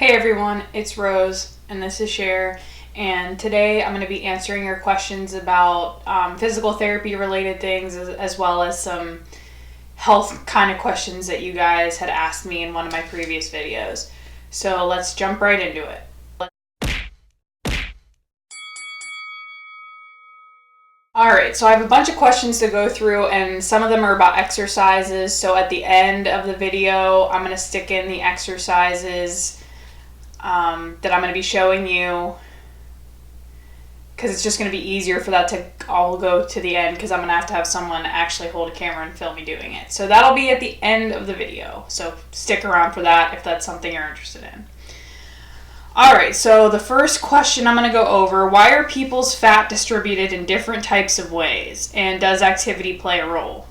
Hey everyone, it's Rose and this is Cher, and today I'm going to be answering your questions about physical therapy related things as well as some health kind of questions that you guys had asked me in one of my previous videos. So let's jump right into it. Alright, so I have a bunch of questions to go through, and some of them are about exercises. So at the end of the video, I'm going to stick in the exercises that I'm going to be showing you, because it's just going to be easier for that to all go to the end, because I'm going to have someone actually hold a camera and film me doing it. So that'll be at the end of the video, so stick around for that if that's something you're interested in. Alright, so the first question I'm going to go over: why are people's fat distributed in different types of ways, and does activity play a role?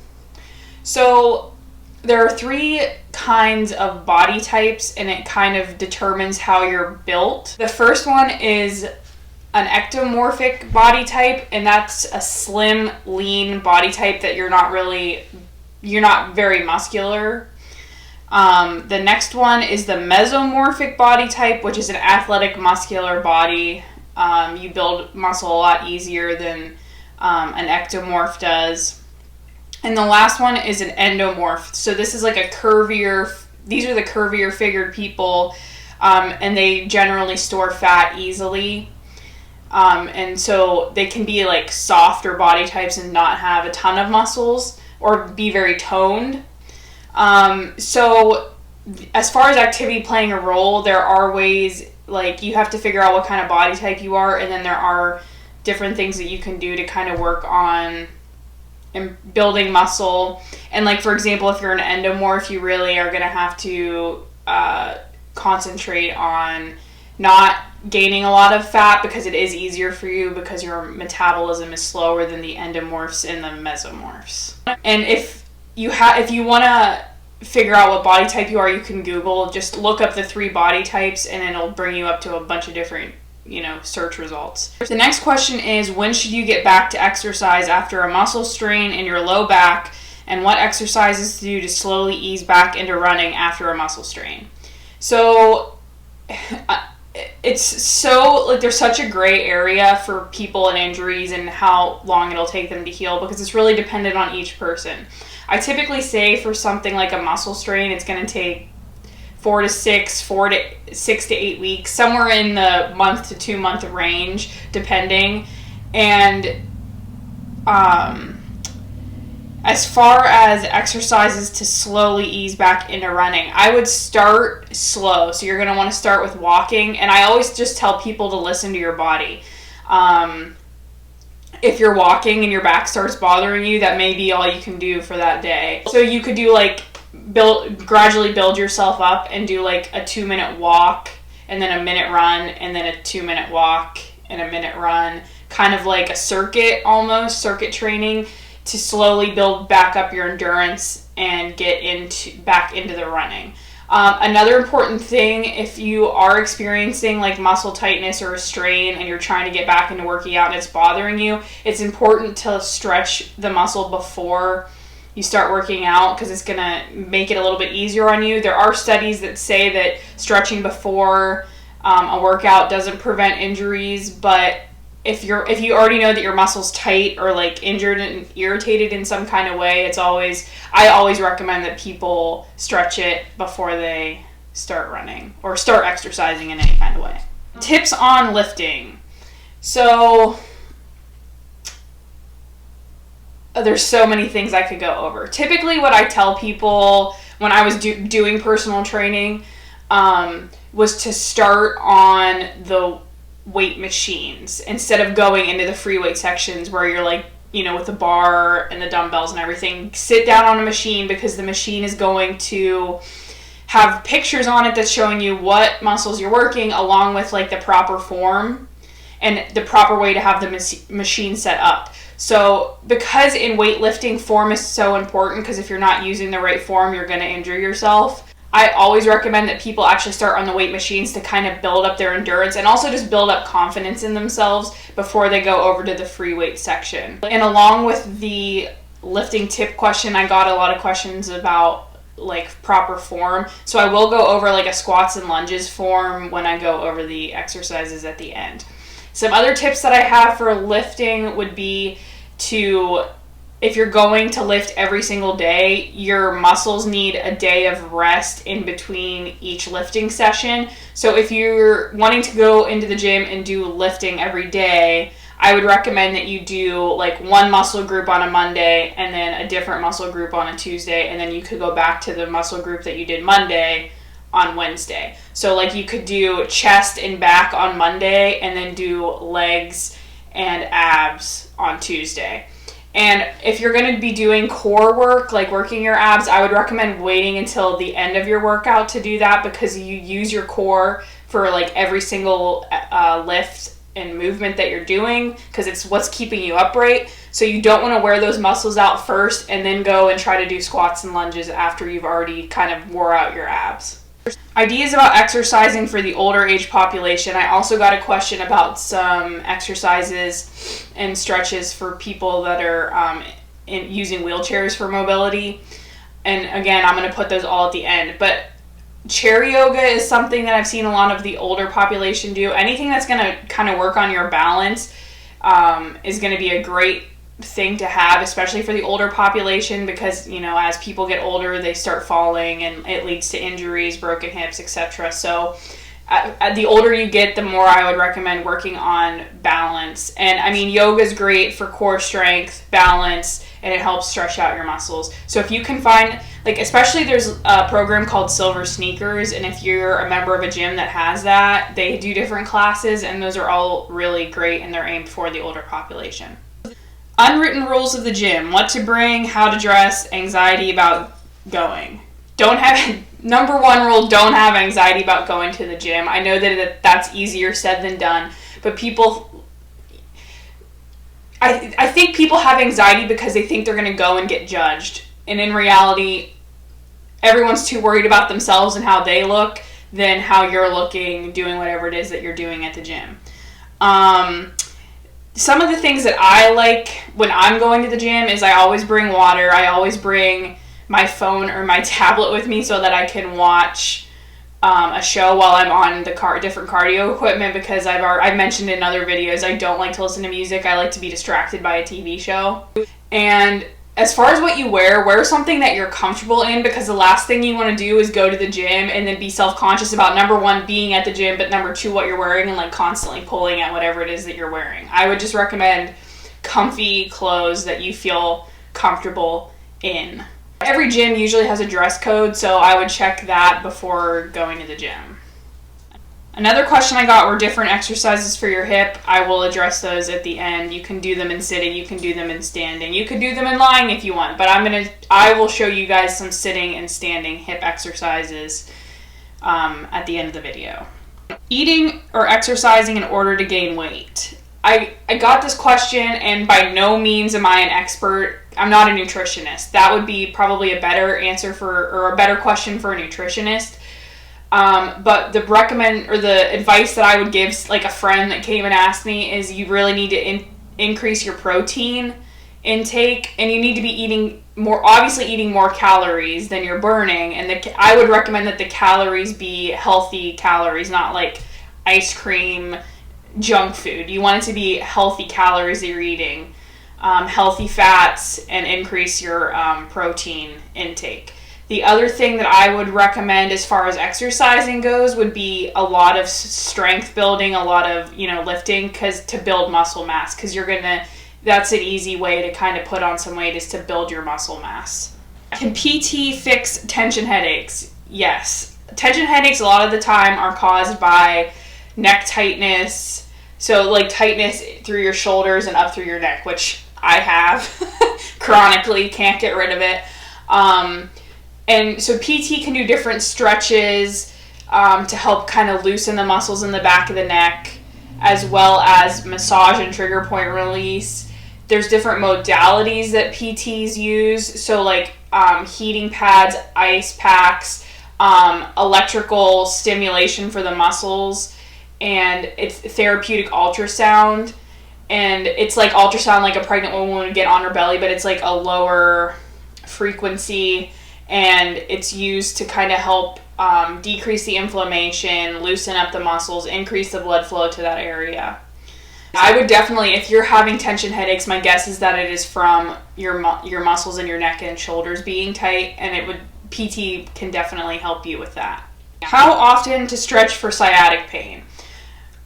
So there are three kinds of body types, and it kind of determines how you're built. The first one is an ectomorphic body type, and that's a slim, lean body type that you're not very muscular. The next one is the mesomorphic body type, which is an athletic, muscular body. You build muscle a lot easier than an ectomorph does. And the last one is an endomorph. So this is like these are the curvier figured people, and they generally store fat easily. And so they can be like softer body types and not have a ton of muscles, or be very toned. So as far as activity playing a role, there are ways, like you have to figure out what kind of body type you are, and then there are different things that you can do to kind of work on and building muscle. And like, for example, if you're an endomorph, you really are going to have to concentrate on not gaining a lot of fat, because it is easier for you because your metabolism is slower than the endomorphs and the mesomorphs. And if you want to figure out what body type you are, you can Google, just look up the 3 body types, and it'll bring you up to a bunch of different search results. The next question is: when should you get back to exercise after a muscle strain in your low back, and what exercises to do to slowly ease back into running after a muscle strain? So it's there's such a gray area for people and injuries and how long it'll take them to heal, because it's really dependent on each person. I typically say for something like a muscle strain, it's going to take 4 to 6 to 8 weeks, somewhere in the month to 2 month range, depending. And as far as exercises to slowly ease back into running, I would start slow. So you're going to want to start with walking, and I always just tell people to listen to your body. If you're walking and your back starts bothering you, that may be all you can do for that day. So you could do gradually build yourself up and do like a 2-minute walk, and then a minute run, and then a 2-minute walk and a minute run, kind of like a circuit training, to slowly build back up your endurance and get back into the running. Another important thing, if you are experiencing like muscle tightness or a strain and you're trying to get back into working out and it's bothering you, it's important to stretch the muscle before you start working out, because it's going to make it a little bit easier on you. There are studies that say that stretching before a workout doesn't prevent injuries, but if you already know that your muscle's tight or like injured and irritated in some kind of way, I always recommend that people stretch it before they start running or start exercising in any kind of way. Tips on lifting. So there's so many things I could go over. Typically what I tell people when I was doing personal training was to start on the weight machines instead of going into the free weight sections where you're like, with the bar and the dumbbells and everything. Sit down on a machine, because the machine is going to have pictures on it that's showing you what muscles you're working, along with like the proper form and the proper way to have the machine set up. So because in weightlifting, form is so important, because if you're not using the right form, you're going to injure yourself. I always recommend that people actually start on the weight machines to kind of build up their endurance, and also just build up confidence in themselves before they go over to the free weight section. And along with the lifting tip question, I got a lot of questions about like proper form. So I will go over like a squats and lunges form when I go over the exercises at the end. Some other tips that I have for lifting would be to, if you're going to lift every single day, your muscles need a day of rest in between each lifting session. So if you're wanting to go into the gym and do lifting every day, I would recommend that you do like one muscle group on a Monday and then a different muscle group on a Tuesday, and then you could go back to the muscle group that you did Monday on Wednesday. So like you could do chest and back on Monday and then do legs and abs on Tuesday. And if you're going to be doing core work, like working your abs, I would recommend waiting until the end of your workout to do that, because you use your core for like every single lift and movement that you're doing, because it's what's keeping you upright. So you don't want to wear those muscles out first and then go and try to do squats and lunges after you've already kind of wore out your abs. Ideas about exercising for the older age population. I also got a question about some exercises and stretches for people that are using wheelchairs for mobility. And again, I'm going to put those all at the end. But chair yoga is something that I've seen a lot of the older population do. Anything that's going to kind of work on your balance is going to be a great thing to have, especially for the older population, because, you know, as people get older, they start falling and it leads to injuries, broken hips, etc. So the older you get, the more I would recommend working on balance. And I mean, yoga is great for core strength, balance, and it helps stretch out your muscles. So if you can find, like, especially there's a program called Silver Sneakers, and if you're a member of a gym that has that, they do different classes, and those are all really great, and they're aimed for the older population. Unwritten rules of the gym: what to bring, how to dress, anxiety about going. Number one rule, don't have anxiety about going to the gym. I know that that's easier said than done, but I think people have anxiety because they think they're going to go and get judged. And in reality, everyone's too worried about themselves and how they look than how you're looking, doing whatever it is that you're doing at the gym. Some of the things that I like when I'm going to the gym is I always bring water. I always bring my phone or my tablet with me so that I can watch a show while I'm on the different cardio equipment, because I've mentioned in other videos, I don't like to listen to music. I like to be distracted by a TV show. And as far as what you wear something that you're comfortable in, because the last thing you want to do is go to the gym and then be self-conscious about, number one, being at the gym, but number two, what you're wearing, and like constantly pulling at whatever it is that you're wearing. I would just recommend comfy clothes that you feel comfortable in. Every gym usually has a dress code, so I would check that before going to the gym. Another question I got were different exercises for your hip. I will address those at the end. You can do them in sitting, you can do them in standing, you can do them in lying if you want, but I will show you guys some sitting and standing hip exercises at the end of the video. Eating or exercising in order to gain weight. I got this question, and by no means am I an expert. I'm not a nutritionist. That would be probably a better answer or a better question for a nutritionist. But the advice that I would give, like a friend that came and asked me, is you really need to increase your protein intake, and you need to be eating more calories than you're burning. And I would recommend that the calories be healthy calories, not like ice cream, junk food. You want it to be healthy calories that you're eating, healthy fats, and increase your protein intake. The other thing that I would recommend as far as exercising goes would be a lot of strength building, a lot of, lifting, to build muscle mass, because that's an easy way to kind of put on some weight, is to build your muscle mass. Can PT fix tension headaches? Yes. Tension headaches a lot of the time are caused by neck tightness, so like tightness through your shoulders and up through your neck, which I have chronically, can't get rid of it. And so PT can do different stretches to help kind of loosen the muscles in the back of the neck, as well as massage and trigger point release. There's different modalities that PTs use, so like heating pads, ice packs, electrical stimulation for the muscles, and it's therapeutic ultrasound. And it's like ultrasound like a pregnant woman would get on her belly, but it's like a lower frequency. and it's used to kind of help decrease the inflammation, loosen up the muscles, increase the blood flow to that area. I would definitely, if you're having tension headaches, my guess is that it is from your muscles in your neck and shoulders being tight, and PT can definitely help you with that. How often to stretch for sciatic pain?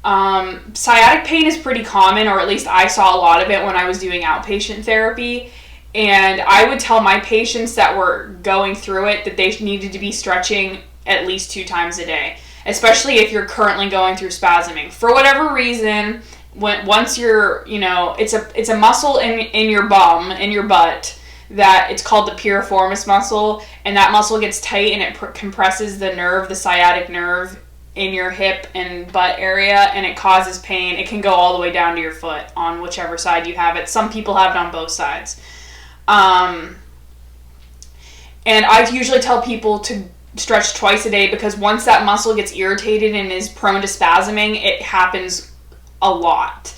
Sciatic pain is pretty common, or at least I saw a lot of it when I was doing outpatient therapy. And I would tell my patients that were going through it that they needed to be stretching at least 2 times a day, especially if you're currently going through spasming. For whatever reason, once you're, it's a muscle in your bum, in your butt, that it's called the piriformis muscle, and that muscle gets tight and it compresses the nerve, the sciatic nerve in your hip and butt area, and it causes pain. It can go all the way down to your foot on whichever side you have it. Some people have it on both sides. And I usually tell people to stretch twice a day, because once that muscle gets irritated and is prone to spasming, it happens a lot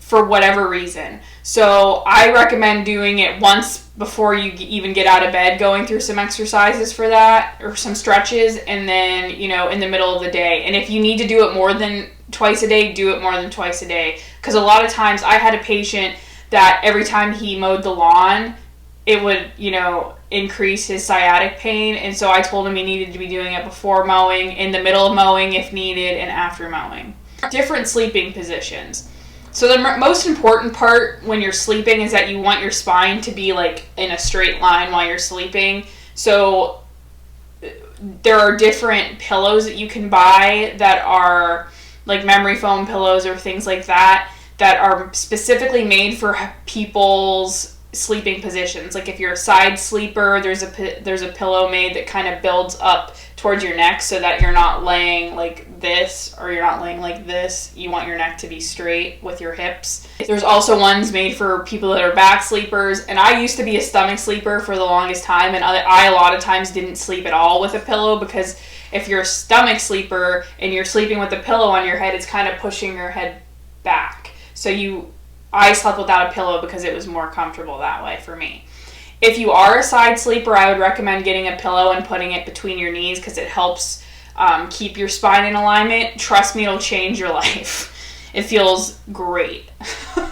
for whatever reason. So I recommend doing it once before you even get out of bed, going through some exercises for that, or some stretches, and then, in the middle of the day. And if you need to do it more than twice a day, do it more than twice a day. Because a lot of times I had a patient that every time he mowed the lawn, it would, increase his sciatic pain. And so I told him he needed to be doing it before mowing, in the middle of mowing if needed, and after mowing. Different sleeping positions. So the most important part when you're sleeping is that you want your spine to be like in a straight line while you're sleeping. So there are different pillows that you can buy that are like memory foam pillows or things like that are specifically made for people's sleeping positions. Like if you're a side sleeper, there's a pillow made that kind of builds up towards your neck so that you're not laying like this, or you're not laying like this. You want your neck to be straight with your hips. There's also ones made for people that are back sleepers, and I used to be a stomach sleeper for the longest time, and I a lot of times didn't sleep at all with a pillow, because if you're a stomach sleeper and you're sleeping with a pillow on your head, it's kind of pushing your head back. So I slept without a pillow because it was more comfortable that way for me. If you are a side sleeper, I would recommend getting a pillow and putting it between your knees, because it helps keep your spine in alignment. Trust me, it'll change your life. It feels great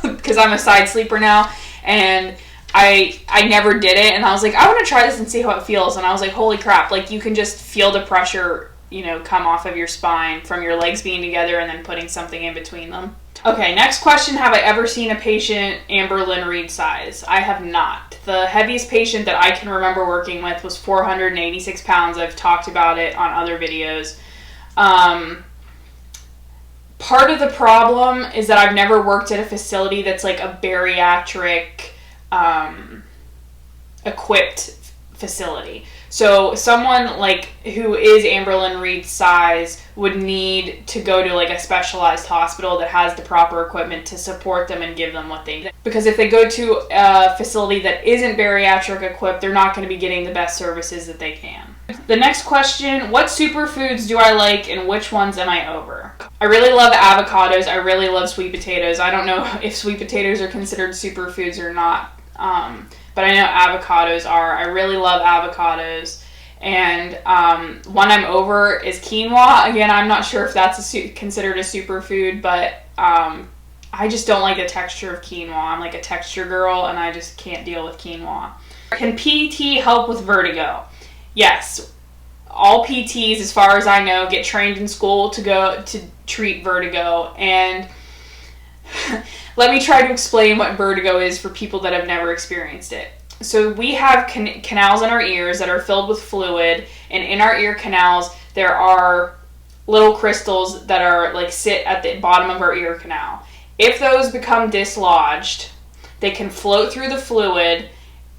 because I'm a side sleeper now, and I never did it, and I was like, I want to try this and see how it feels, and I was like, holy crap, like you can just feel the pressure, come off of your spine from your legs being together and then putting something in between them. Okay, next question. Have I ever seen a patient Amberlin Reed size? I have not. The heaviest patient that I can remember working with was 486 pounds. I've talked about it on other videos. Part of the problem is that I've never worked at a facility that's like a bariatric equipped facility. So someone like who is Amberlin Reed size would need to go to like a specialized hospital that has the proper equipment to support them and give them what they need. Because if they go to a facility that isn't bariatric equipped, they're not going to be getting the best services that they can. The next question, what superfoods do I like and which ones am I over? I really love avocados. I really love sweet potatoes. I don't know if sweet potatoes are considered superfoods or not. But I know avocados are. I really love avocados. And one I'm over is quinoa. Again, I'm not sure if that's considered a superfood, but I just don't like the texture of quinoa. I'm like a texture girl, and I just can't deal with quinoa. Can PT help with vertigo? Yes. All PTs, as far as I know, get trained in school to treat vertigo. And let me try to explain what vertigo is for people that have never experienced it. So we have canals in our ears that are filled with fluid, and in our ear canals there are little crystals that are like sit at the bottom of our ear canal. If those become dislodged, they can float through the fluid,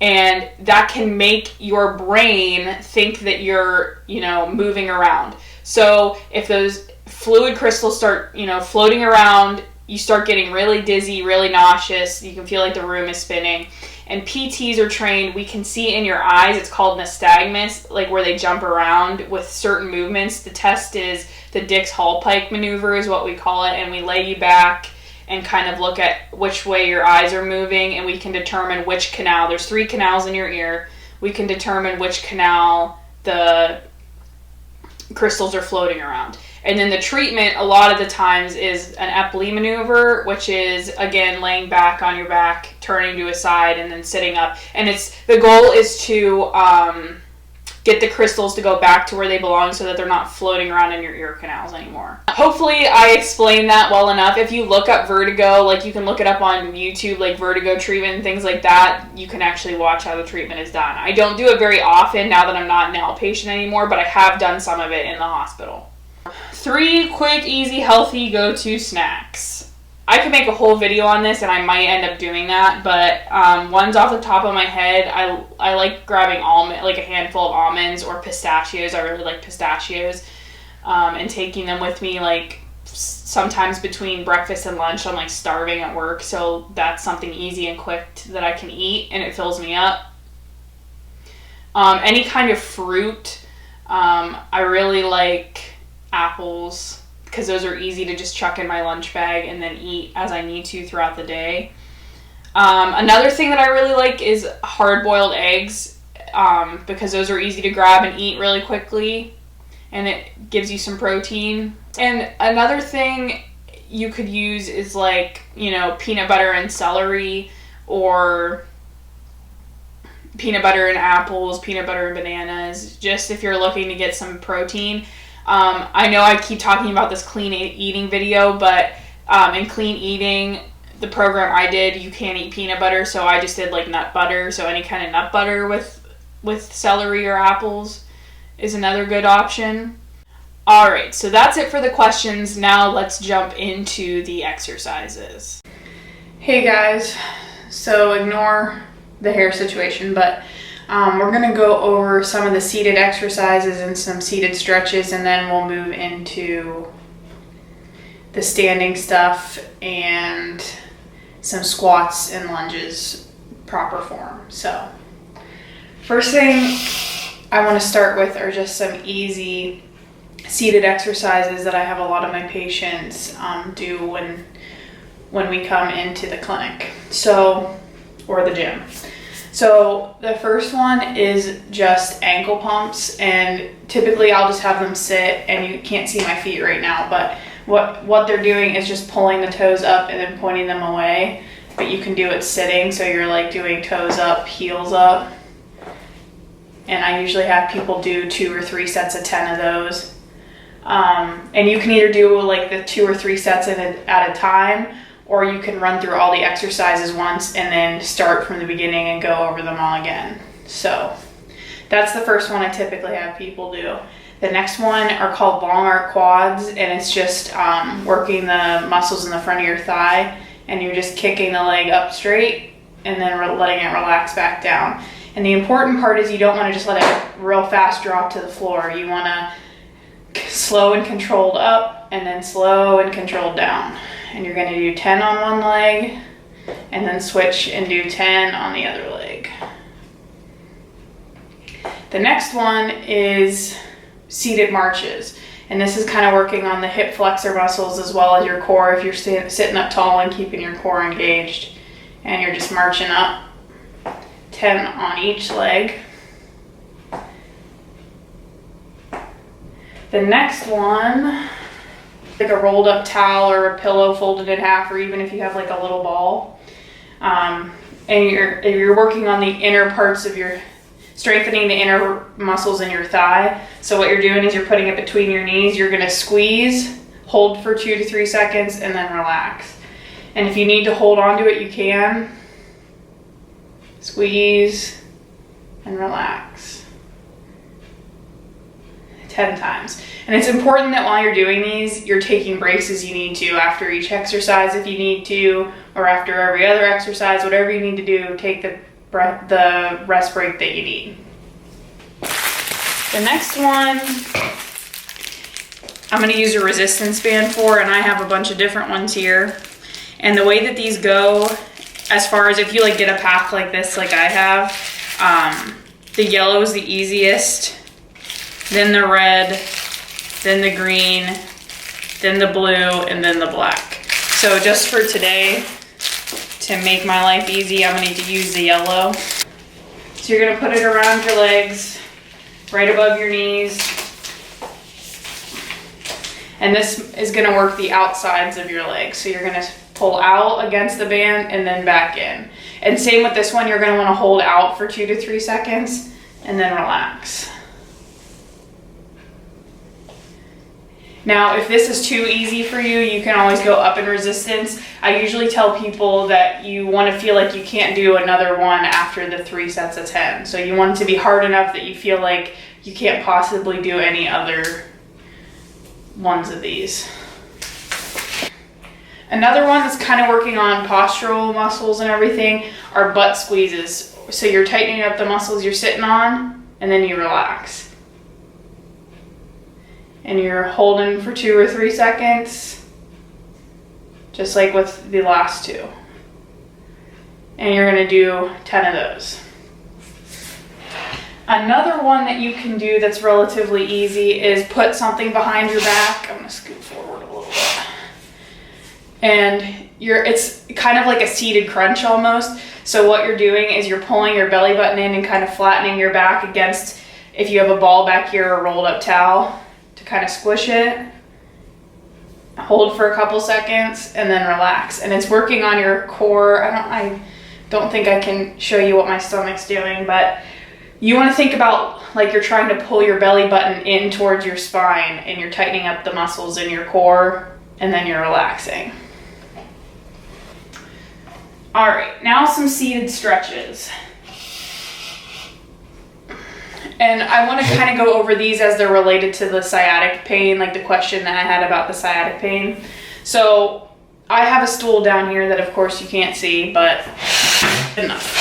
and that can make your brain think that you're, moving around. So if those fluid crystals start, floating around, you start getting really dizzy, really nauseous. You can feel like the room is spinning. And PTs are trained, we can see in your eyes, it's called nystagmus, like where they jump around with certain movements. The test is the Dix-Hallpike maneuver is what we call it, and we lay you back and kind of look at which way your eyes are moving, and we can determine which canal. There's 3 canals in your ear. we can determine which canal the crystals are floating around. And then the treatment, a lot of the times, is an Epley maneuver, which is, again, laying back on your back, turning to a side, and then sitting up. And the goal is to get the crystals to go back to where they belong so that they're not floating around in your ear canals anymore. Hopefully I explained that well enough. If you look up vertigo, like you can look it up on YouTube, like vertigo treatment and things like that, you can actually watch how the treatment is done. I don't do it very often now that I'm not an outpatient anymore, but I have done some of it in the hospital. 3 quick, easy, healthy go-to snacks. I could make a whole video on this, and I might end up doing that, but ones off the top of my head, I like grabbing like a handful of almonds or pistachios. I really like pistachios, and taking them with me, like sometimes between breakfast and lunch. I'm like starving at work, so that's something easy and quick that I can eat, and it fills me up. Any kind of fruit. I really like apples, because those are easy to just chuck in my lunch bag and then eat as I need to throughout the day. Another thing that I really like is hard-boiled eggs, because those are easy to grab and eat really quickly, and it gives you some protein. And another thing you could use is like, peanut butter and celery, or peanut butter and apples, peanut butter and bananas, just if you're looking to get some protein. I know I keep talking about this clean eating video, but in clean eating, the program I did, you can't eat peanut butter, so I just did like nut butter. So any kind of nut butter with celery or apples is another good option. All right, so that's it for the questions. Now let's jump into the exercises. Hey guys, so ignore the hair situation, but we're going to go over some of the seated exercises and some seated stretches, and then we'll move into the standing stuff and some squats and lunges proper form. So first thing I want to start with are just some easy seated exercises that I have a lot of my patients do when we come into the clinic, or the gym. So the first one is just ankle pumps, and typically I'll just have them sit, and you can't see my feet right now, but what they're doing is just pulling the toes up and then pointing them away, but you can do it sitting, so you're like doing toes up, heels up, and I usually have people do 2 or 3 sets of 10 of those. And you can either do like the 2 or 3 sets at a time, or you can run through all the exercises once and then start from the beginning and go over them all again. So that's the first one I typically have people do. The next one are called long arc quads, and it's just working the muscles in the front of your thigh, and you're just kicking the leg up straight and then letting it relax back down. And the important part is you don't want to just let it real fast drop to the floor. You want to slow and controlled up, and then slow and controlled down. And you're going to do 10 on one leg, and then switch and do 10 on the other leg. The next one is seated marches, and this is kind of working on the hip flexor muscles as well as your core if you're sitting up tall and keeping your core engaged. And you're just marching up, 10 on each leg. The next one, like a rolled up towel or a pillow folded in half, or even if you have like a little ball, and you're working on the inner parts of strengthening the inner muscles in your thigh. So what you're doing is you're putting it between your knees. You're going to squeeze, hold for 2 to 3 seconds, and then relax. And if you need to hold on to it, you can. Squeeze and relax. 10 times. And it's important that while you're doing these, you're taking breaks as you need to after each exercise if you need to, or after every other exercise, whatever you need to do, take the rest break that you need. The next one, I'm going to use a resistance band for, and I have a bunch of different ones here. And the way that these go, as far as if you like get a pack like this, like I have, the yellow is the easiest, then the red, then the green, then the blue, and then the black. So just for today, to make my life easy, I'm going to use the yellow. So you're gonna put it around your legs, right above your knees. And this is gonna work the outsides of your legs. So you're gonna pull out against the band and then back in. And same with this one, you're gonna wanna hold out for 2 to 3 seconds and then relax. Now, if this is too easy for you, you can always go up in resistance. I usually tell people that you want to feel like you can't do another one after the 3 sets of 10. So you want it to be hard enough that you feel like you can't possibly do any other ones of these. Another one that's kind of working on postural muscles and everything are butt squeezes. So you're tightening up the muscles you're sitting on and then you relax. And you're holding for 2 or 3 seconds, just like with the last 2. And you're gonna do 10 of those. Another one that you can do that's relatively easy is put something behind your back. I'm gonna scoot forward a little bit. And it's kind of like a seated crunch almost. So what you're doing is you're pulling your belly button in and kind of flattening your back against, if you have a ball back here or a rolled up towel, to kind of squish it, hold for a couple seconds, and then relax. And it's working on your core. I don't think I can show you what my stomach's doing, but you want to think about like you're trying to pull your belly button in towards your spine and you're tightening up the muscles in your core and then you're relaxing. All right, now some seated stretches. And I want to kind of go over these as they're related to the sciatic pain, like the question that I had about the sciatic pain. So I have a stool down here that of course you can't see, but enough.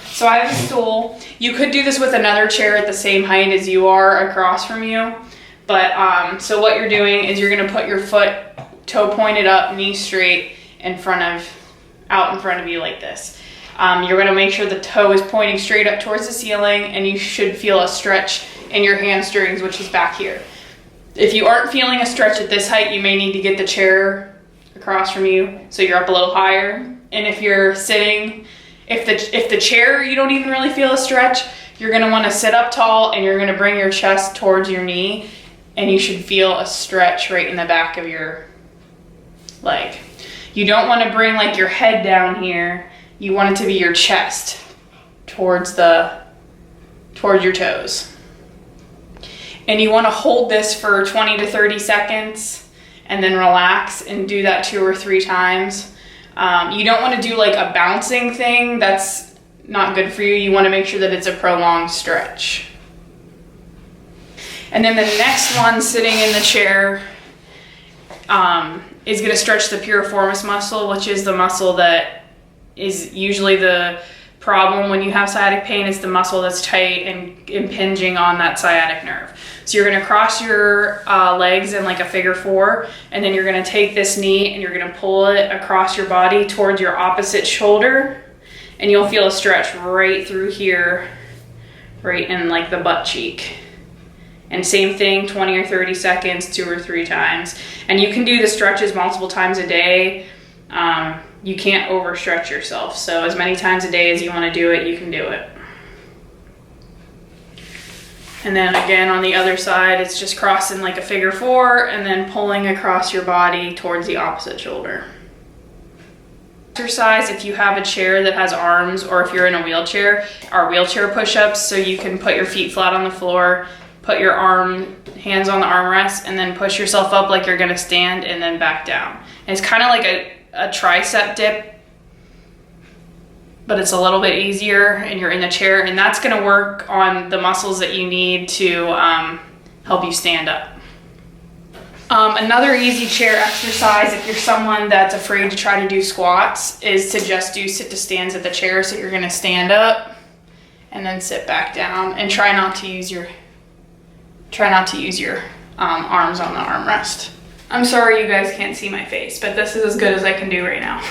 So I have a stool. You could do this with another chair at the same height as you are across from you. But so what you're doing is you're going to put your foot toe pointed up, knee straight out in front of you like this. You're going to make sure the toe is pointing straight up towards the ceiling, and you should feel a stretch in your hamstrings, which is back here. If you aren't feeling a stretch at this height, you may need to get the chair across from you so you're up a little higher. And if you're sitting, if the chair you don't even really feel a stretch, you're going to want to sit up tall and you're going to bring your chest towards your knee, and you should feel a stretch right in the back of your leg. You don't want to bring like your head down here. You want it to be your chest towards your toes. And you want to hold this for 20 to 30 seconds and then relax and do that 2 or 3 times. You don't want to do like a bouncing thing. That's not good for you. You want to make sure that it's a prolonged stretch. And then the next one, sitting in the chair, is going to stretch the piriformis muscle, which is the muscle that is usually the problem when you have sciatic pain. Is the muscle that's tight and impinging on that sciatic nerve. So you're going to cross your legs in like a figure 4, and then you're going to take this knee and you're going to pull it across your body towards your opposite shoulder, and you'll feel a stretch right through here, right in like the butt cheek. And same thing, 20 or 30 seconds, 2 or 3 times. And you can do the stretches multiple times a day. You can't overstretch yourself. So as many times a day as you want to do it, you can do it. And then again, on the other side, it's just crossing like a figure 4 and then pulling across your body towards the opposite shoulder. Exercise, if you have a chair that has arms, or if you're in a wheelchair, are wheelchair push-ups. So you can put your feet flat on the floor, put your hands on the armrest, and then push yourself up like you're gonna stand and then back down. And it's kind of like a tricep dip, but it's a little bit easier, and you're in the chair, and that's going to work on the muscles that you need to help you stand up. Another easy chair exercise, if you're someone that's afraid to try to do squats, is to just do sit to stands at the chair. So you're going to stand up and then sit back down, and try not to use your arms on the armrest. I'm sorry you guys can't see my face, but this is as good as I can do right now.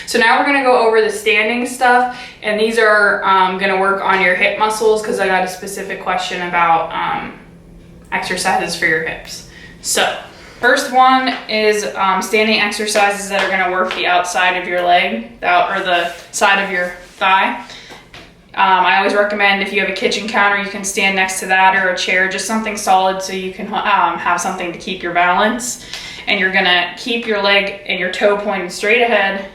So now we're gonna go over the standing stuff, and these are gonna work on your hip muscles, because I got a specific question about exercises for your hips. So first one is standing exercises that are gonna work the outside of your leg, or the side of your thigh. I always recommend if you have a kitchen counter, you can stand next to that, or a chair, just something solid so you can have something to keep your balance. And you're gonna keep your leg and your toe pointed straight ahead,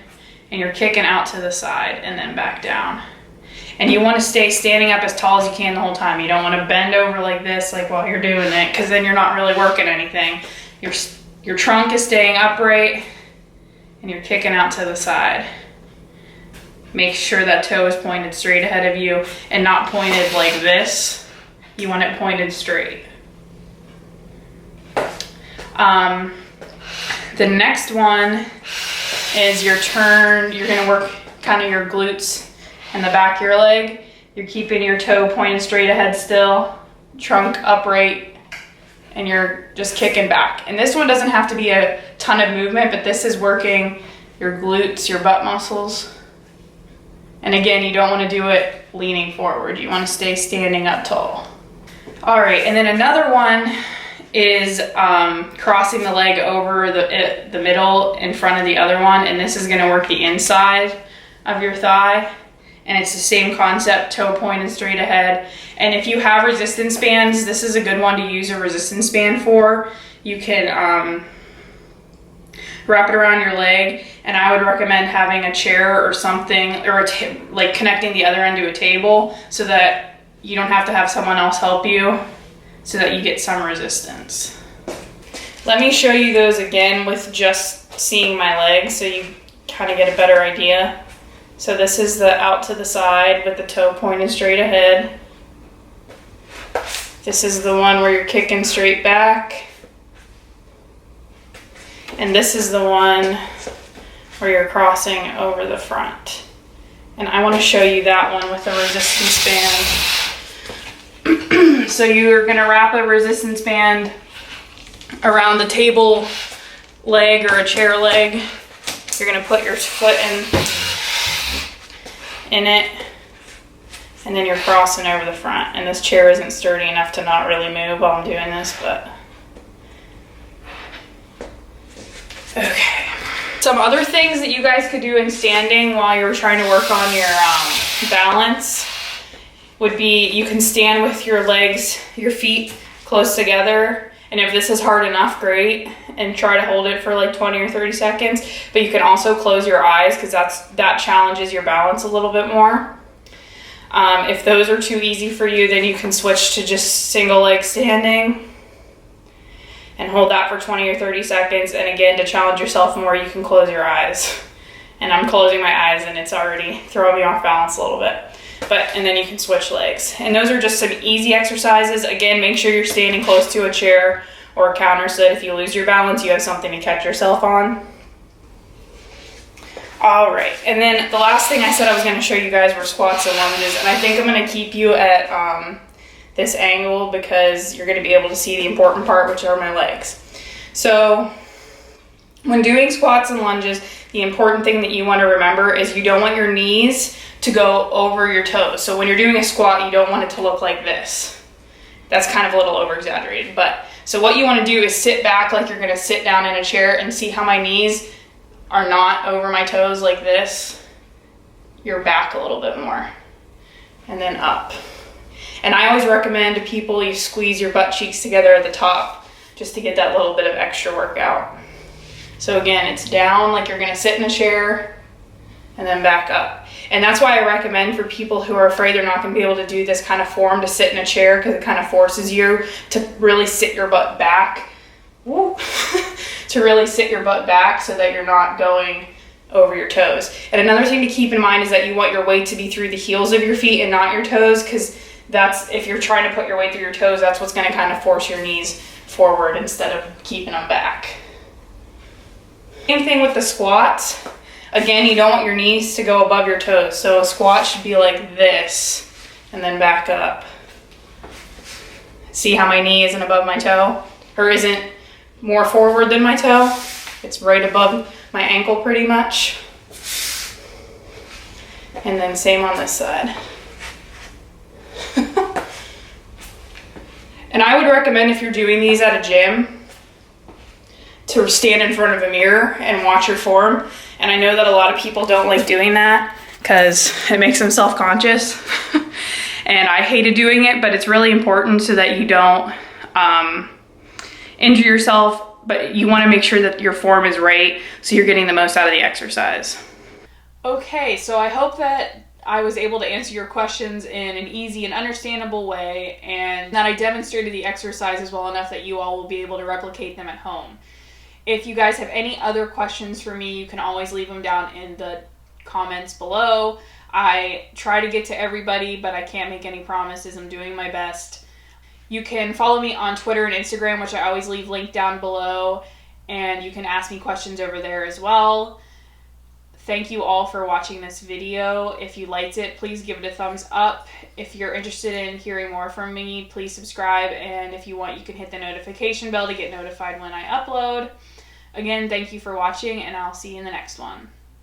and you're kicking out to the side and then back down. And you wanna stay standing up as tall as you can the whole time. You don't wanna bend over like this, like while you're doing it, because then you're not really working anything. Your trunk is staying upright, and you're kicking out to the side. Make sure that toe is pointed straight ahead of you and not pointed like this. You want it pointed straight. The next one is your turn. You're gonna work kind of your glutes and the back of your leg. You're keeping your toe pointed straight ahead still, trunk upright, and you're just kicking back. And this one doesn't have to be a ton of movement, but this is working your glutes, your butt muscles. And again, you don't want to do it leaning forward. You want to stay standing up tall. All right, and then another one is crossing the leg over the middle in front of the other one, and this is going to work the inside of your thigh. And it's the same concept, toe pointed straight ahead. And if you have resistance bands, this is a good one to use a resistance band for. You can wrap it around your leg, and I would recommend having a chair or something, or like connecting the other end to a table so that you don't have to have someone else help you, so that you get some resistance. Let me show you those again with just seeing my legs so you kind of get a better idea. So this is the out to the side with the toe pointed straight ahead. This is the one where you're kicking straight back. And this is the one where you're crossing over the front. And I want to show you that one with a resistance band. So you're going to wrap a resistance band around the table leg or a chair leg. You're going to put your foot in it, and then you're crossing over the front. And this chair isn't sturdy enough to not really move while I'm doing this, but okay. Some other things that you guys could do in standing while you're trying to work on your balance would be, you can stand with your legs, your feet close together. And if this is hard enough, great. And try to hold it for like 20 or 30 seconds. But you can also close your eyes, because that challenges your balance a little bit more. If those are too easy for you, then you can switch to just single leg standing and hold that for 20 or 30 seconds. And again, to challenge yourself more, you can close your eyes. And I'm closing my eyes and it's already throwing me off balance a little bit. And then you can switch legs. And those are just some easy exercises. Again, make sure you're standing close to a chair or a counter so that if you lose your balance, you have something to catch yourself on. All right, and then the last thing I said I was gonna show you guys were squats and lunges. And I think I'm gonna keep you at this angle because you're gonna be able to see the important part, which are my legs. So when doing squats and lunges, the important thing that you want to remember is you don't want your knees to go over your toes. So when you're doing a squat, you don't want it to look like this. That's kind of a little over exaggerated, but so what you want to do is sit back like you're going to sit down in a chair, and see how my knees are not over my toes like this. You're back a little bit more, and then up. And I always recommend to people you squeeze your butt cheeks together at the top just to get that little bit of extra workout. So again, it's down like you're going to sit in a chair, and then back up. And that's why I recommend for people who are afraid they're not going to be able to do this kind of form to sit in a chair, because it kind of forces you to really sit your butt back. Woo. To really sit your butt back so that you're not going over your toes. And another thing to keep in mind is that you want your weight to be through the heels of your feet and not your toes, because that's, if you're trying to put your weight through your toes, that's what's going to kind of force your knees forward instead of keeping them back. Same thing with the squats. Again, you don't want your knees to go above your toes. So a squat should be like this, and then back up. See how my knee isn't above my toe? Or isn't more forward than my toe? It's right above my ankle pretty much. And then same on this side. And I would recommend, if you're doing these at a gym, to stand in front of a mirror and watch your form. And I know that a lot of people don't like doing that, because it makes them self-conscious. And I hated doing it, but it's really important so that you don't injure yourself, but you want to make sure that your form is right so you're getting the most out of the exercise. Okay, so I hope that I was able to answer your questions in an easy and understandable way, and that I demonstrated the exercises well enough that you all will be able to replicate them at home. If you guys have any other questions for me, you can always leave them down in the comments below. I try to get to everybody, but I can't make any promises. I'm doing my best. You can follow me on Twitter and Instagram, which I always leave linked down below, and you can ask me questions over there as well. Thank you all for watching this video. If you liked it, please give it a thumbs up. If you're interested in hearing more from me, please subscribe. And if you want, you can hit the notification bell to get notified when I upload. Again, thank you for watching, and I'll see you in the next one.